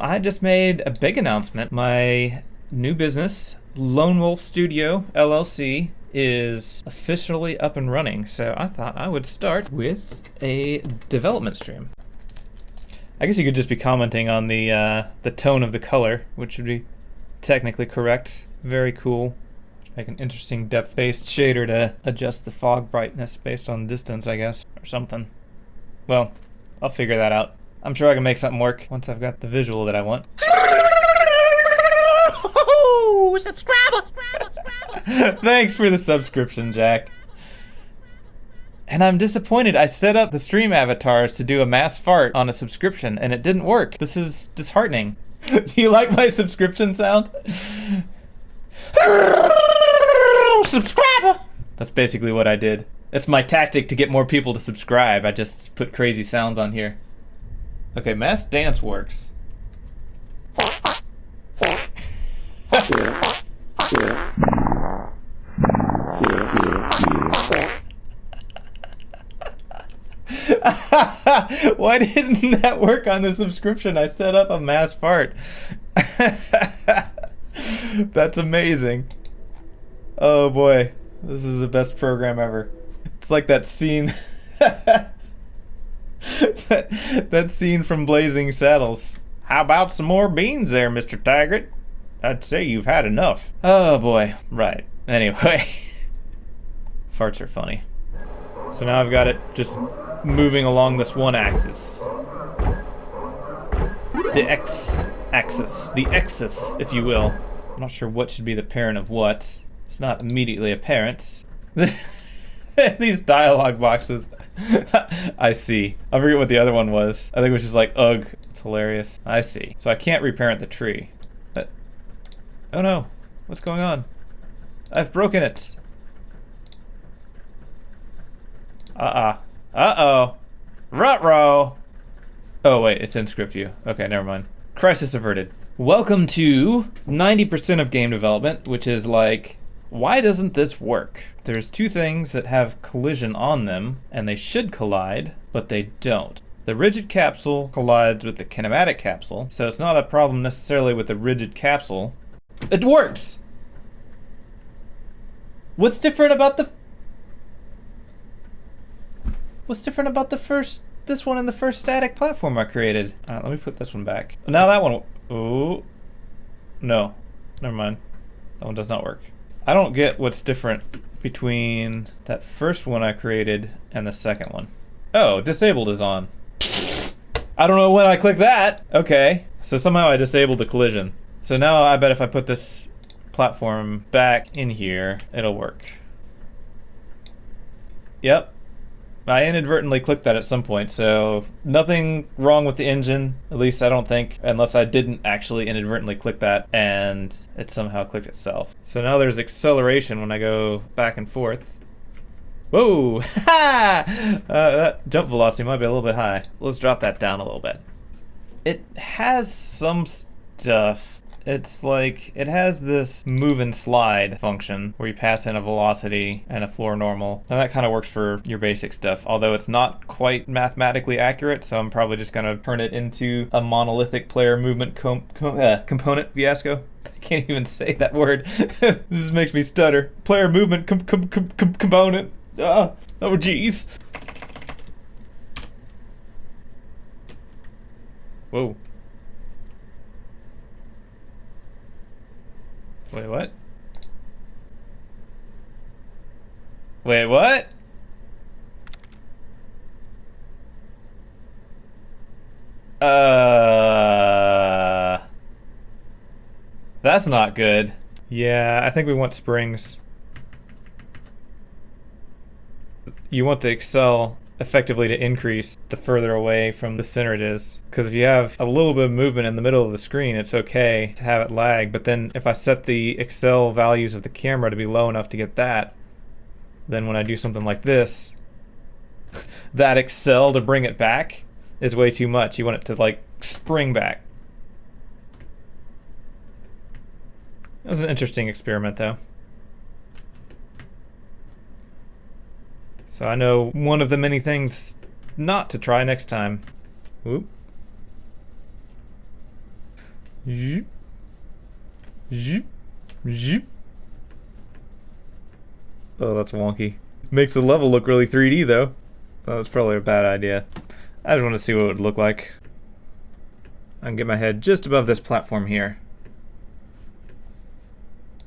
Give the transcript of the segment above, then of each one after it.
I just made a big announcement. My new business, Lone Wolf Studio LLC, is officially up and running. So I thought I would start with a development stream. I guess you could just be commenting on the tone of the color, which would be technically correct. Very cool. Make an interesting depth-based shader to adjust the fog brightness based on distance, I guess, or something. Well, I'll figure that out. I'm sure I can make something work once I've got the visual that I want. Subscribe! Thanks for the subscription, Jack. And I'm disappointed. I set up the stream avatars to do a mass fart on a subscription, and it didn't work. This is disheartening. Do you like my subscription sound? Subscribe! That's basically what I did. That's my tactic to get more people to subscribe. I just put crazy sounds on here. Okay, mass dance works. Why didn't that work on the subscription? I set up a mass fart. That's amazing. Oh boy, this is the best program ever. It's like that scene that scene from Blazing Saddles. How about some more beans there, Mr. Taggart? I'd say you've had enough. Oh boy, right. Anyway, farts are funny. So now I've got it just moving along this one axis. The x-axis, the axis, if you will. I'm not sure what should be the parent of what. It's not immediately apparent. These dialogue boxes. I see. I forget what the other one was. I think it was just like, ugh. It's hilarious. I see. So I can't reparent the tree. Oh no. What's going on? I've broken it. Uh-oh. Ruh-roh. Oh wait, it's in script view. Okay, never mind. Crisis averted. Welcome to 90% of game development, which is like, why doesn't this work? There's two things that have collision on them, and they should collide, but they don't. The rigid capsule collides with the kinematic capsule, so it's not a problem necessarily with the rigid capsule. It works! What's different about the first, this one and the first static platform I created? Let me put this one back. Now that one, ooh. No, never mind. That one does not work. I don't get what's different between that first one I created and the second one. Oh, disabled is on. I don't know when I click that. Okay, so somehow I disabled the collision. So now I bet if I put this platform back in here, it'll work. Yep. I inadvertently clicked that at some point, so nothing wrong with the engine, at least I don't think, unless I didn't actually inadvertently click that and it somehow clicked itself. So now there's acceleration when I go back and forth. Whoa! That jump velocity might be a little bit high. Let's drop that down a little bit. It has some stuff. It's like, it has this move and slide function where you pass in a velocity and a floor normal. And that kind of works for your basic stuff, although it's not quite mathematically accurate, so I'm probably just going to turn it into a monolithic player movement component fiasco. I can't even say that word. This makes me stutter. Player movement component. Oh geez. Whoa. Wait, what? Wait, what? That's not good. Yeah, I think we want springs. You want the accel effectively to increase the further away from the center it is. Because if you have a little bit of movement in the middle of the screen, it's okay to have it lag. But then if I set the accel values of the camera to be low enough to get that, then when I do something like this, that accel to bring it back is way too much. You want it to like spring back. It was an interesting experiment though. So I know one of the many things not to try next time. Whoop. Zoop. Zoop. Zoop. Oh, that's wonky. Makes the level look really 3D though. That was probably a bad idea. I just want to see what it would look like. I can get my head just above this platform here.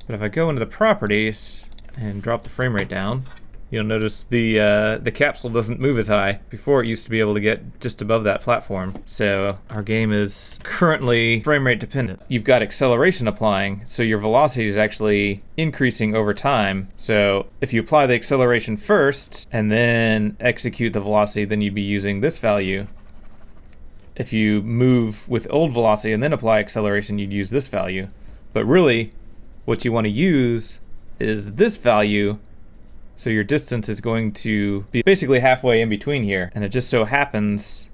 But if I go into the properties and drop the frame rate down, you'll notice the capsule doesn't move as high. Before it used to be able to get just above that platform. So our game is currently frame rate dependent. You've got acceleration applying, so your velocity is actually increasing over time. So if you apply the acceleration first and then execute the velocity, then you'd be using this value. If you move with old velocity and then apply acceleration, you'd use this value. But really, what you want to use is this value. So your distance is going to be basically halfway in between here. And it just so happens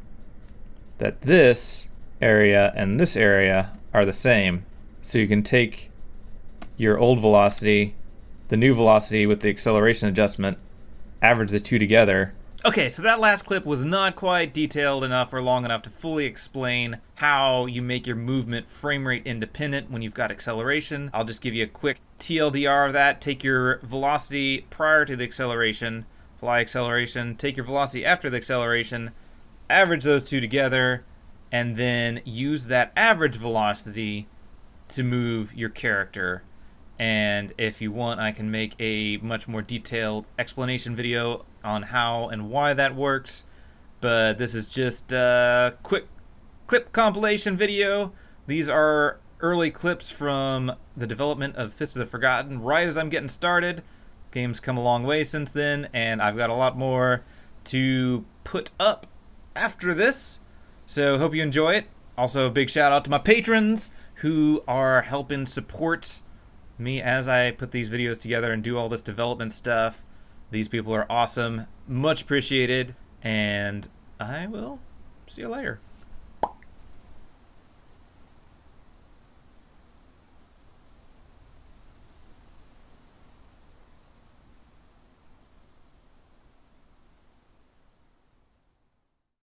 that this area and this area are the same. So you can take your old velocity, the new velocity with the acceleration adjustment, average the two together. Okay, so that last clip was not quite detailed enough or long enough to fully explain how you make your movement frame rate independent when you've got acceleration. I'll just give you a quick TLDR of that. Take your velocity prior to the acceleration, apply acceleration, take your velocity after the acceleration, average those two together, and then use that average velocity to move your character. And if you want, I can make a much more detailed explanation video on how and why that works. But this is just a quick clip compilation video. These are early clips from the development of Fist of the Forgotten, right as I'm getting started. Game's come a long way since then, and I've got a lot more to put up after this. So hope you enjoy it. Also, a big shout out to my patrons who are helping support me as I put these videos together and do all this development stuff. These people are awesome, much appreciated, and I will see you later.